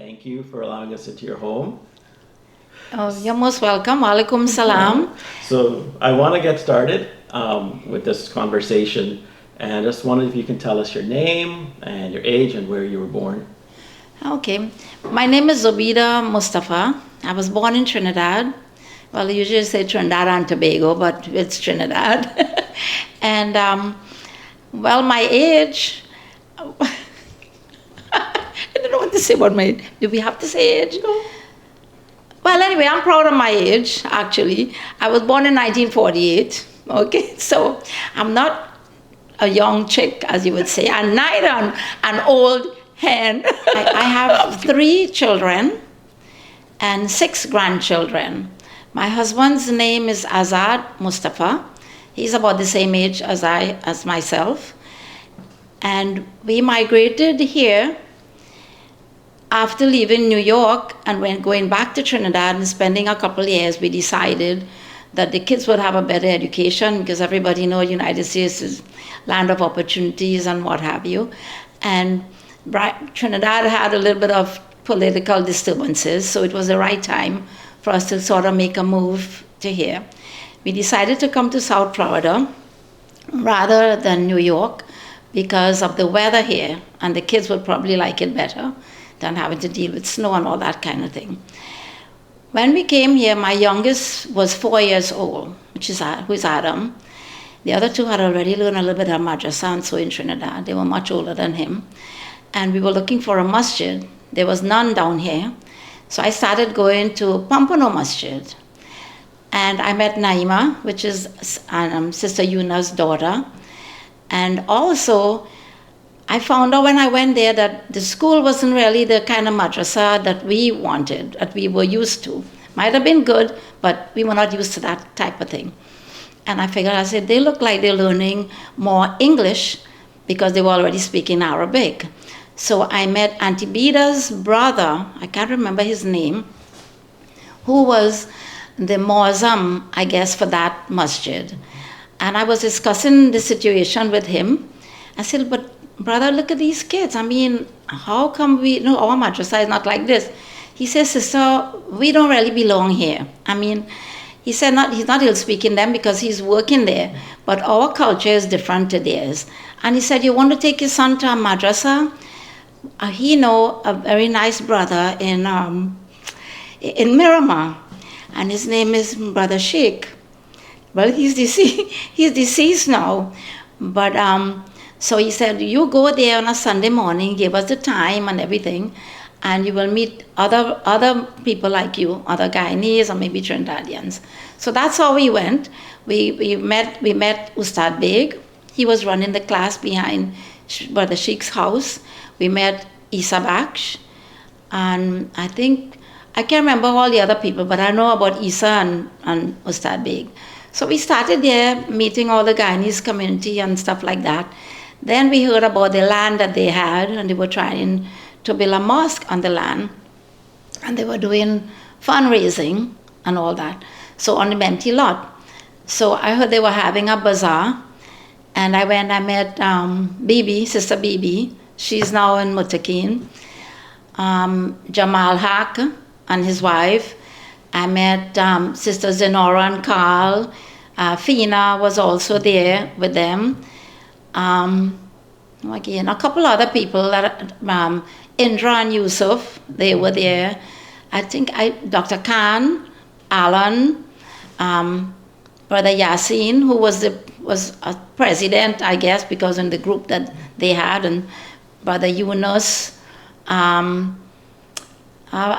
Thank you for allowing us into your home. Oh, you're most welcome. Walaikum salam. So I want to get started with this conversation, and I just wondered if you can tell us your name and your age and where you were born. Okay. My name is Zubida Mustapha. I was born in Trinidad. Well, I usually say Trinidad and Tobago, but it's Trinidad. And, well, my age, I don't know what to say about my age. Do we have to say age? No. Well, anyway, I'm proud of my age, actually. I was born in 1948, okay? So I'm not a young chick, as you would say, and neither an old hen. I have 3 children and 6 grandchildren. My husband's name is Azad Mustapha. He's about the same age as myself. And we migrated here after leaving New York and when going back to Trinidad and spending a couple of years. We decided that the kids would have a better education because everybody knows United States is land of opportunities and what have you. And Trinidad had a little bit of political disturbances, so it was the right time for us to sort of make a move to here. We decided to come to South Florida rather than New York because of the weather here, and the kids would probably like it better than having to deal with snow and all that kind of thing. When we came here, my youngest was 4 years old, who is Adam. The other 2 had already learned a little bit of madrasa and so in Trinidad. They were much older than him. And we were looking for a masjid. There was none down here. So I started going to Pampano Masjid. And I met Naima, which is Sister Yuna's daughter. And also, I found out when I went there that the school wasn't really the kind of madrasa that we wanted, that we were used to. Might have been good, but we were not used to that type of thing. And I figured, I said, they look like they're learning more English because they were already speaking Arabic. So I met Auntie Bida's brother, I can't remember his name, who was the Muazzam, I guess, for that masjid. And I was discussing the situation with him. I said, but brother, look at these kids. I mean, how come our madrasa is not like this? He says, sister, we don't really belong here. I mean, he said he's not ill-speaking them because he's working there, but our culture is different to theirs. And he said, you want to take your son to a madrasa? He know a very nice brother in Miramar, and his name is Brother Sheikh. Well, he's deceased now, but so he said, you go there on a Sunday morning, give us the time and everything, and you will meet other people like you, other Guyanese or maybe Trinidadians. So that's how we went. We met Ustad Beg. He was running the class behind Brother Sheikh's house. We met Isa Baksh, and I can't remember all the other people, but I know about Isa and Ustad Beg. So we started there, meeting all the Guyanese community and stuff like that. Then we heard about the land that they had, and they were trying to build a mosque on the land, and they were doing fundraising and all that. So on the empty lot. So I heard they were having a bazaar, and I met Bibi, Sister Bibi. She's now in Mutakin. Jamal Haq and his wife. I met Sister Zenora and Carl. Fina was also there with them. Again, a couple other people, Indra and Yusuf, they were there. I think Dr. Khan, Alan, Brother Yasin, who was a president, I guess, because in the group that they had, and Brother Yunus, a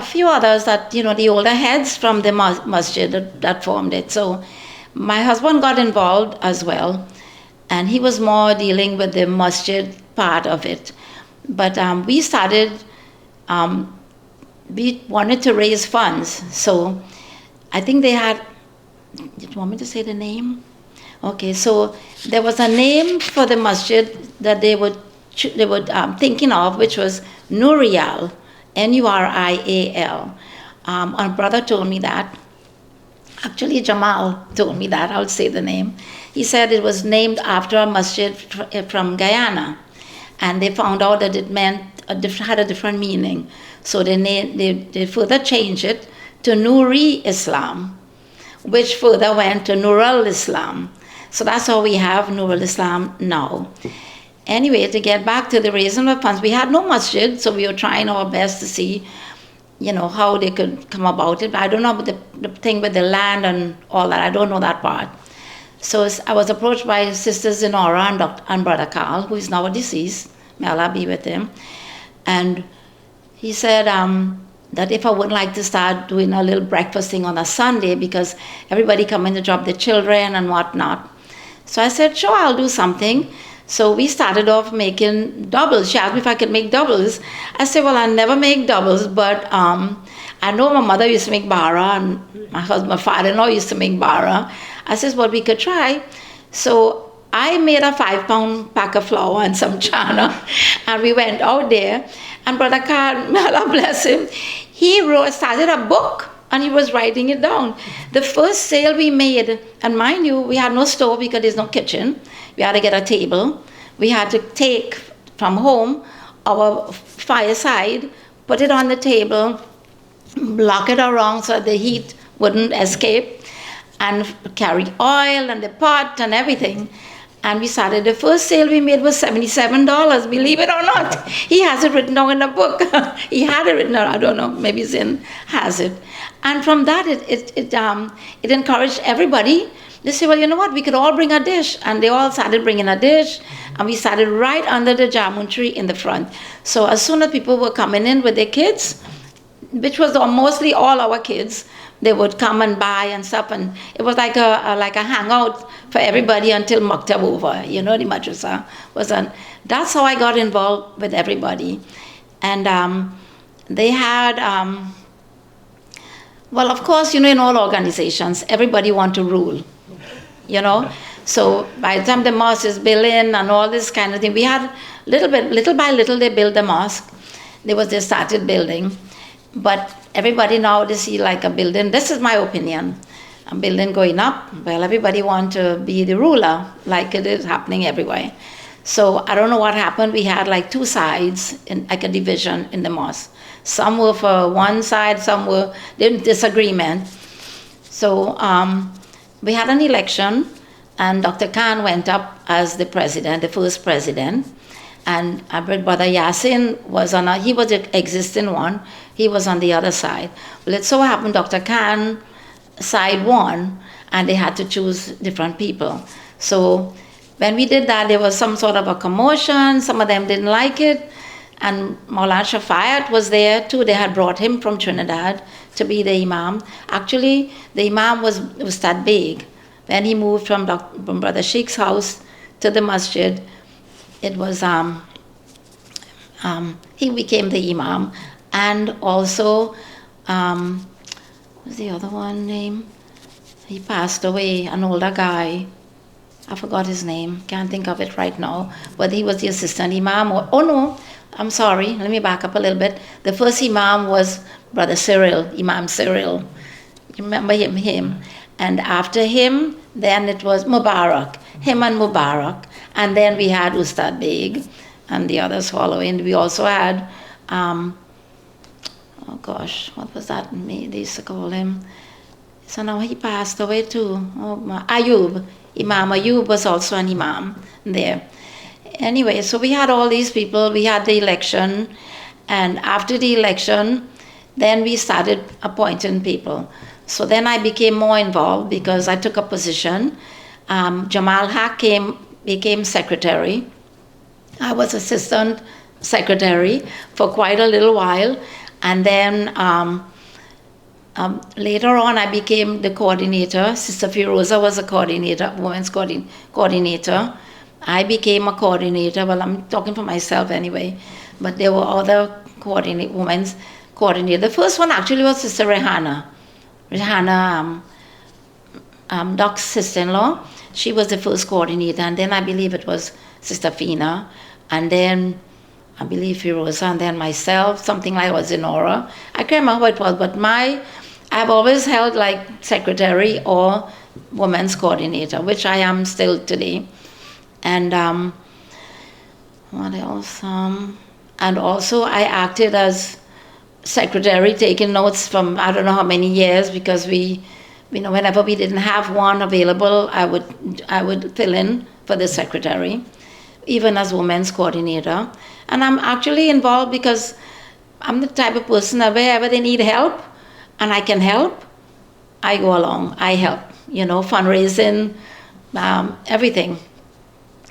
few others that, the older heads from the masjid that formed it. So my husband got involved as well, and he was more dealing with the masjid part of it. But we started, we wanted to raise funds. So I think they had, do you want me to say the name? Okay, so there was a name for the masjid that they were thinking of, which was Nurial, Nurial. A brother told me that. Actually, Jamal told me that. I'll say the name. He said it was named after a masjid from Guyana. And they found out that it meant had a different meaning. So they further changed it to Nur Ul Islam, which further went to Nur Ul Islam. So that's how we have Nur Ul Islam now. Anyway, to get back to the raising of funds, we had no masjid, so we were trying our best to see, how they could come about it. But I don't know about the thing with the land and all that. I don't know that part. So I was approached by Sister Zinora and Brother Carl, who is now deceased. May Allah be with him. And he said that if I would like to start doing a little breakfast thing on a Sunday, because everybody come in to drop their children and whatnot. So I said, sure, I'll do something. So we started off making doubles. She asked me if I could make doubles. I said, well, I never make doubles, but I know my mother used to make bara, and my father-in-law used to make bara. I said, well, we could try. So I made a 5-pound pack of flour and some chana, and we went out there. And Brother Khan, may Allah bless him, he started a book, and he was writing it down. The first sale we made, and mind you, we had no stove because there's no kitchen. We had to get a table. We had to take from home our fireside, put it on the table, block it around so the heat wouldn't escape, and carry oil and the pot and everything. And we started. The first sale we made was $77, believe it or not. He has it written down in a book. He had it written down, I don't know, maybe Zin has it. And from that, it encouraged everybody. They said, well, you know what, we could all bring a dish. And they all started bringing a dish. And we started right under the jamun tree in the front. So as soon as people were coming in with their kids, which was mostly all our kids, they would come and buy and stuff. And it was like a hangout for everybody until Maktab over. The madrasa was on. That's how I got involved with everybody. And they had, well, of course, in all organizations, everybody want to rule. So by the time the mosque is built in and all this kind of thing, we had little by little, they built the mosque. They started building. But everybody now, they see like a building, this is my opinion, a building going up, well, everybody want to be the ruler, like it is happening everywhere. So I don't know what happened. We had like two sides, like a division in the mosque. Some were for one side, some were in disagreement. So we had an election, and Dr. Khan went up as the president, the first president. And Brother Yasin he was the existing one, he was on the other side. Well, it so happened Dr. Khan side won, and they had to choose different people. So when we did that, there was some sort of a commotion, some of them didn't like it, and Maulana Shafayat was there too. They had brought him from Trinidad to be the imam. Actually, the imam was that big. When he moved from Brother Sheikh's house to the masjid, it was, he became the imam. And also, what's the other one name? He passed away, an older guy. I forgot his name, can't think of it right now. But he was the assistant imam. Oh no, I'm sorry, let me back up a little bit. The first imam was Brother Cyril, Imam Cyril. You remember him? And after him, then it was Mubarak, him and Mubarak. And then we had Ustad Beg and the others following. We also had, oh gosh, what was that? They used to call him. So now he passed away too. Oh, Ayub, Imam Ayub was also an imam there. Anyway, so we had all these people. We had the election. And after the election, then we started appointing people. So then I became more involved because I took a position. Jamal Haq became secretary. I was assistant secretary for quite a little while. And then later on, I became the coordinator. Sister Firoza was a coordinator, women's coordinator. I became a coordinator. Well, I'm talking for myself anyway. But there were other women's coordinators. The first one actually was Sister Rehana. Doc's sister-in-law. She was the first coordinator. And then I believe it was Sister Fina. And then I believe Firoza, and then myself, something like was Zinora. I can't remember what it was, but I've always held like secretary or women's coordinator, which I am still today. And what else? And also I acted as secretary, taking notes from I don't know how many years, because we, you know, whenever we didn't have one available, I would fill in for the secretary, even as women's coordinator. And I'm actually involved because I'm the type of person that wherever they need help and I can help, I go along, I help, you know, fundraising, everything.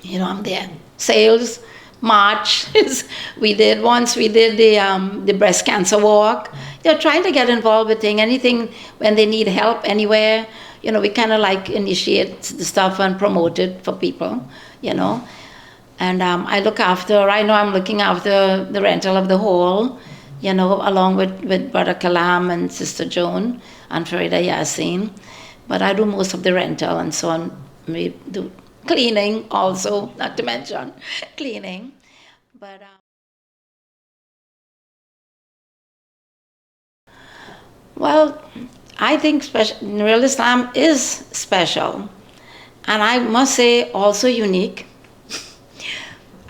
You know, I'm there. Sales, marches. We did the breast cancer walk. They're trying to get involved with anything when they need help anywhere. You know, we kind of like initiate the stuff and promote it for people, you know. And I look after, right now I'm looking after the rental of the hall, you know, along with Brother Kalam and Sister Joan and Farida Yassin. But I do most of the rental and so on. We do cleaning also, not to mention cleaning. But well, I think Nur Ul Islam is special. And I must say also unique.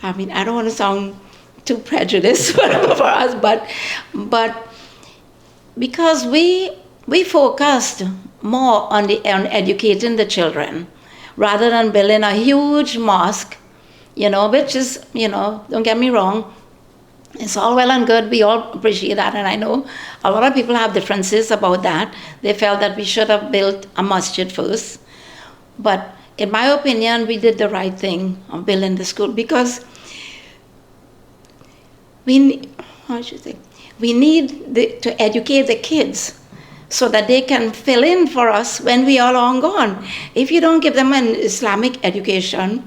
I mean, I don't want to sound too prejudiced for us, but because we focused more on educating the children rather than building a huge mosque, you know, which is, you know, don't get me wrong, it's all well and good. We all appreciate that, and I know a lot of people have differences about that. They felt that we should have built a masjid first, but in my opinion, we did the right thing on building the school because we need to educate the kids so that they can fill in for us when we are long gone. If you don't give them an Islamic education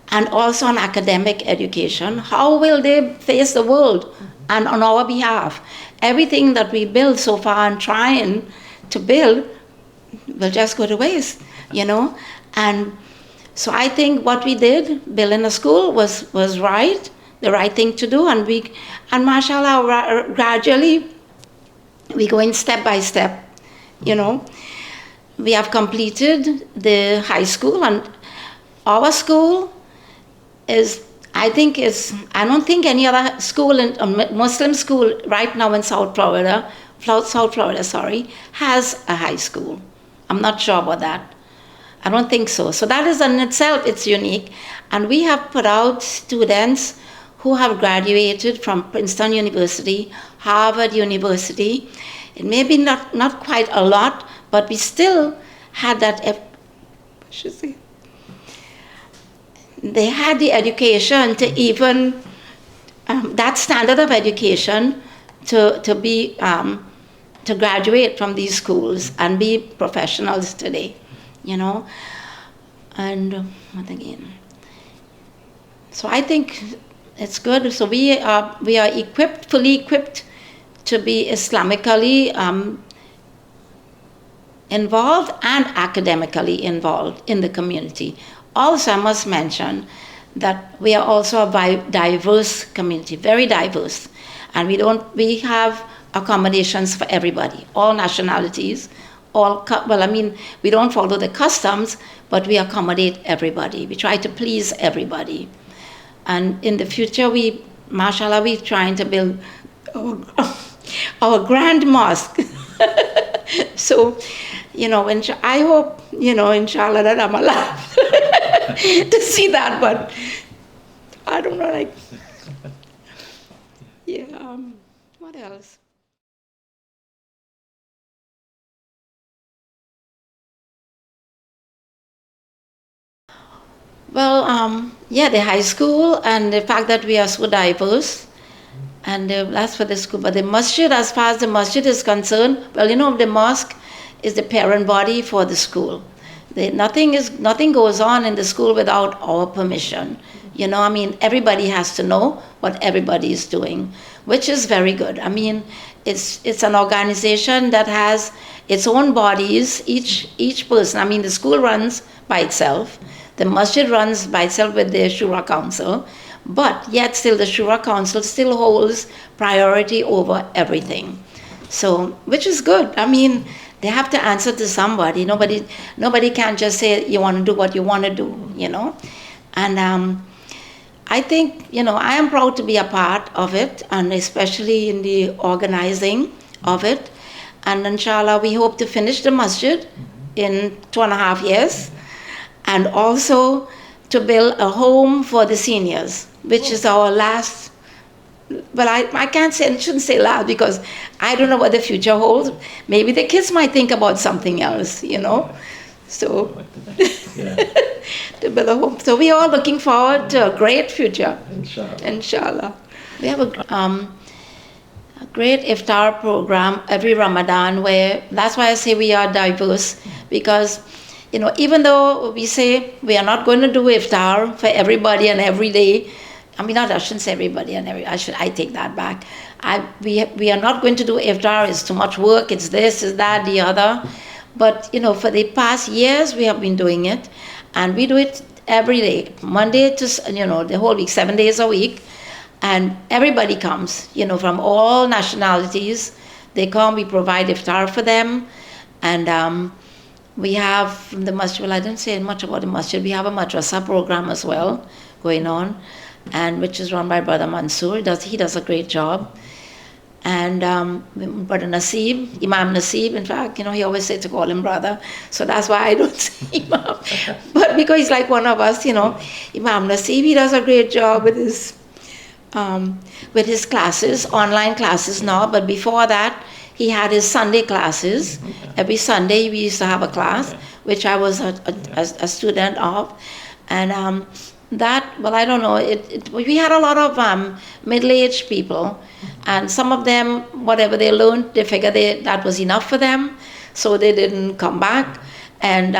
and also an academic education, how will they face the world and on our behalf? Everything that we build so far and trying to build will just go to waste, you know? And so I think what we did, building a school, was right, the right thing to do. And mashallah, gradually, we going step by step, you know. We have completed the high school, and our school is, I don't think any other school, Muslim school right now in South Florida, has a high school. I'm not sure about that. I don't think so. So that is in itself, it's unique. And we have put out students who have graduated from Princeton University, Harvard University. It may be not quite a lot, but we still had that, they had the education to even, that standard of education to graduate from these schools and be professionals today, you know. And what again? So I think it's good. So we are equipped, fully equipped to be Islamically involved and academically involved in the community. Also, I must mention that we are also a diverse community, very diverse. And we have accommodations for everybody, all nationalities, we don't follow the customs, but we accommodate everybody. We try to please everybody. And in the future, mashallah, we're trying to build our grand mosque. So, you know, I hope, you know, inshallah, that I'm alive to see that, but I don't know, like, yeah, what else? Well, yeah, the high school and the fact that we are so diverse, and that's for the school. But the masjid, as far as the masjid is concerned, well, you know, the mosque is the parent body for the school. Nothing goes on in the school without our permission. You know, I mean, everybody has to know what everybody is doing, which is very good. I mean, it's an organization that has its own bodies, each person. I mean, the school runs by itself. The masjid runs by itself with the Shura Council, but yet still the Shura Council still holds priority over everything. So, which is good. I mean, they have to answer to somebody. Nobody can just say, you want to do what you want to do, you know. And I think, I am proud to be a part of it, and especially in the organizing of it. And inshallah, we hope to finish the masjid in 2.5 years, and also to build a home for the seniors, which is our last. Well, I can't say, shouldn't say last, because I don't know what the future holds. Maybe the kids might think about something else, So, Yeah. to build a home. So we are all looking forward to a great future. Inshallah. Inshallah. We have a great iftar program every Ramadan, where that's why I say we are diverse, because even though we say we are not going to do iftar for everybody and every day, I shouldn't say everybody and I take that back. We are not going to do iftar. It's too much work. It's this, it's that, the other. But for the past years we have been doing it, and we do it every day, Monday to the whole week, 7 days a week, and everybody comes. From all nationalities, they come. We provide iftar for them, and we have the masjid. Well, I didn't say much about the masjid. We have a madrasa program as well going on, and which is run by Brother Mansoor. He does a great job. And Brother Nasib, Imam Nasib, in fact, he always said to call him brother, so that's why I don't say Imam. But because he's like one of us, Imam Nasib, he does a great job with his classes, online classes now. But before that, he had his Sunday classes. Every Sunday we used to have a class, which I was a student of, and I don't know, we had a lot of middle-aged people, and some of them, whatever they learned, they figured that was enough for them, so they didn't come back, and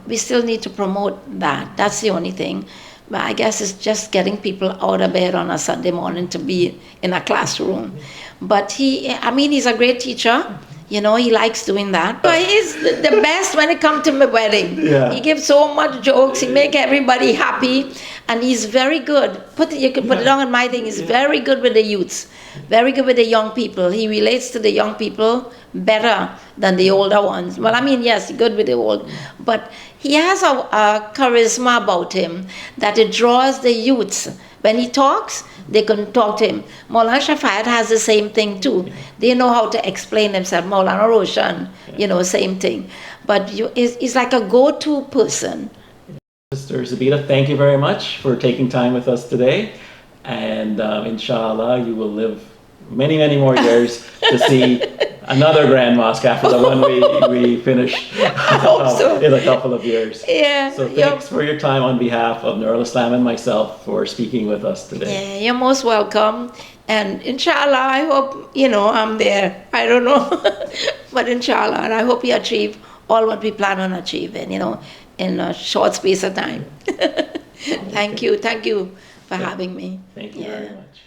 we still need to promote that. That's the only thing. But I guess it's just getting people out of bed on a Sunday morning to be in a classroom. But he's a great teacher. He likes doing that. But he's the best when it comes to my wedding. Yeah. He gives so much jokes. He make everybody happy, and he's very good. You can put it on my thing. He's very good with the youths, very good with the young people. He relates to the young people better than the older ones. Well, yes, he's good with the old, but he has a charisma about him that it draws the youths. When he talks, they can talk to him. Maulana Shafayat has the same thing too. They know how to explain themselves. Maulana Roshan, same thing. But he's like a go-to person. Sister Zubida, thank you very much for taking time with us today. And inshallah, you will live many, many more years to see another grand mosque after the one we finish I hope so. in a couple of years. Yeah. So thanks for your time on behalf of Nur Ul Islam and myself for speaking with us today. Yeah, you're most welcome. And inshallah, I hope, I'm there. I don't know. But inshallah, and I hope we achieve all what we plan on achieving, in a short space of time. Thank you for having me. Thank you very much.